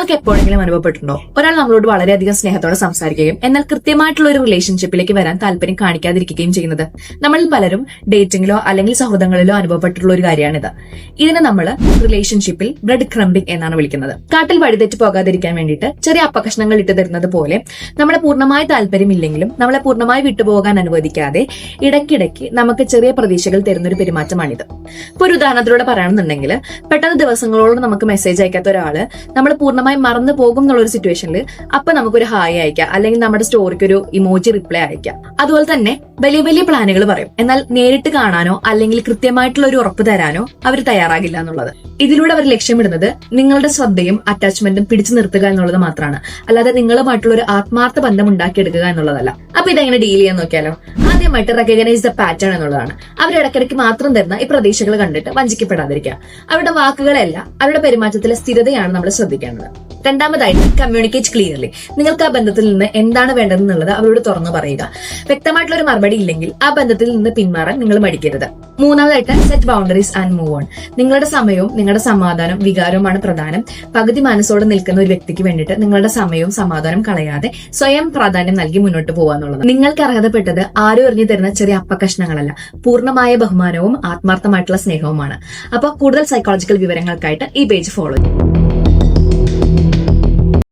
നിങ്ങൾക്ക് എപ്പോഴെങ്കിലും അനുഭവപ്പെട്ടിട്ടുണ്ടോ ഒരാൾ നമ്മളോട് വളരെയധികം സ്നേഹത്തോടെ സംസാരിക്കുകയും എന്നാൽ കൃത്യമായിട്ടുള്ള ഒരു റിലേഷൻഷിപ്പിലേക്ക് വരാൻ താല്പര്യം കാണിക്കാതിരിക്കുകയും ചെയ്യുന്നത്? നമ്മളിൽ പലരും ഡേറ്റിംഗിലോ അല്ലെങ്കിൽ സൗഹൃദങ്ങളിലോ അനുഭവപ്പെട്ടിട്ടുള്ള ഒരു കാര്യമാണിത്. ഇതിനെ നമ്മൾ റിലേഷൻഷിപ്പിൽ ബ്രെഡ് ക്രംബിംഗ് എന്നാണ് വിളിക്കുന്നത്. കാട്ടിൽ വഴിതെറ്റി പോകാതിരിക്കാൻ വേണ്ടിയിട്ട് ചെറിയ അപ്പകഷ്ണങ്ങൾ ഇട്ട് തരുന്നത് പോലെ നമ്മളെ പൂർണ്ണമായ താല്പര്യമില്ലെങ്കിലും നമ്മളെ പൂർണ്ണമായി വിട്ടുപോകാൻ അനുവദിക്കാതെ ഇടയ്ക്കിടയ്ക്ക് നമുക്ക് ചെറിയ പ്രതീക്ഷകൾ തരുന്നൊരു പെരുമാറ്റമാണിത്. ഇപ്പൊ ഒരു ഉദാഹരണത്തിലൂടെ പറയുകയാണെന്നുണ്ടെങ്കിൽ, പെട്ടെന്ന് ദിവസങ്ങളോട് നമുക്ക് മെസ്സേജ് അയക്കാത്ത ഒരാള് നമ്മൾ പൂർണ്ണമായി മറന്നു പോകും എന്നുള്ളൊരു സിറ്റുവേഷനിൽ അപ്പൊ നമുക്കൊരു ഹായ് അയക്കാം, അല്ലെങ്കിൽ നമ്മുടെ സ്റ്റോറിക്ക് ഒരു ഇമോജി റിപ്ലൈ അയക്കാം. അതുപോലെ തന്നെ വലിയ വലിയ പ്ലാനുകൾ പറയും, എന്നാൽ നേരിട്ട് കാണാനോ അല്ലെങ്കിൽ കൃത്യമായിട്ടുള്ള ഒരു ഉറപ്പ് തരാനോ അവർ തയ്യാറാകില്ല എന്നുള്ളത്. ഇതിലൂടെ അവർ ലക്ഷ്യമിടുന്നത് നിങ്ങളുടെ ശ്രദ്ധയും അറ്റാച്ച്മെന്റും പിടിച്ചു നിർത്തുക എന്നുള്ളത് മാത്രമാണ്, അല്ലാതെ നിങ്ങളുമായിട്ടുള്ള ഒരു ആത്മാർത്ഥ ബന്ധം ഉണ്ടാക്കിയെടുക്കുക എന്നുള്ളതല്ല. അപ്പൊ ഇതെങ്ങനെ ഡീൽ ചെയ്യാൻ നോക്കിയാലോ? ആദ്യമായിട്ട് റെക്കഗ്നൈസ് ദ പാറ്റേൺ എന്നുള്ളതാണ്. അവർ ഇടയ്ക്കിടയ്ക്ക് മാത്രം തരുന്ന ഈ പ്രതീക്ഷകൾ കണ്ടിട്ട് വഞ്ചിക്കപ്പെടാതിരിക്കുക. അവരുടെ വാക്കുകളല്ല, അവരുടെ പെരുമാറ്റത്തിലെ സ്ഥിരതയാണ് നമ്മൾ ശ്രദ്ധിക്കേണ്ടത്. രണ്ടാമതായിട്ട് കമ്മ്യൂണിക്കേറ്റ് ക്ലിയർലി. നിങ്ങൾക്ക് ആ ബന്ധത്തിൽ നിന്ന് എന്താണ് വേണ്ടതെന്നുള്ളത് അവരോട് തുറന്നു പറയുക. വ്യക്തമായിട്ടുള്ള ഒരു മറുപടി ഇല്ലെങ്കിൽ ആ ബന്ധത്തിൽ നിന്ന് പിന്മാറാൻ നിങ്ങൾ മടിക്കരുത്. മൂന്നാമതായിട്ട് set boundaries and move on. നിങ്ങളുടെ സമയവും നിങ്ങളുടെ സമാധാനവും വികാരവുമാണ് പ്രധാനം. പകുതി മനസ്സോടെ നിൽക്കുന്ന ഒരു വ്യക്തിക്ക് വേണ്ടിയിട്ട് നിങ്ങളുടെ സമയവും സമാധാനം കളയാതെ സ്വയം പ്രാധാന്യം നൽകി മുന്നോട്ട് പോകാന്നുള്ളത്. നിങ്ങൾക്ക് അർഹതപ്പെട്ടത് ആരും എറിഞ്ഞു തരുന്ന ചെറിയ അപ്പകഷ്ണങ്ങളല്ല, പൂർണ്ണമായ ബഹുമാനവും ആത്മാർത്ഥമായിട്ടുള്ള സ്നേഹവുമാണ്. അപ്പോൾ കൂടുതൽ സൈക്കോളജിക്കൽ വിവരങ്ങൾക്കായിട്ട് ഈ പേജ് ഫോളോ ചെയ്യും.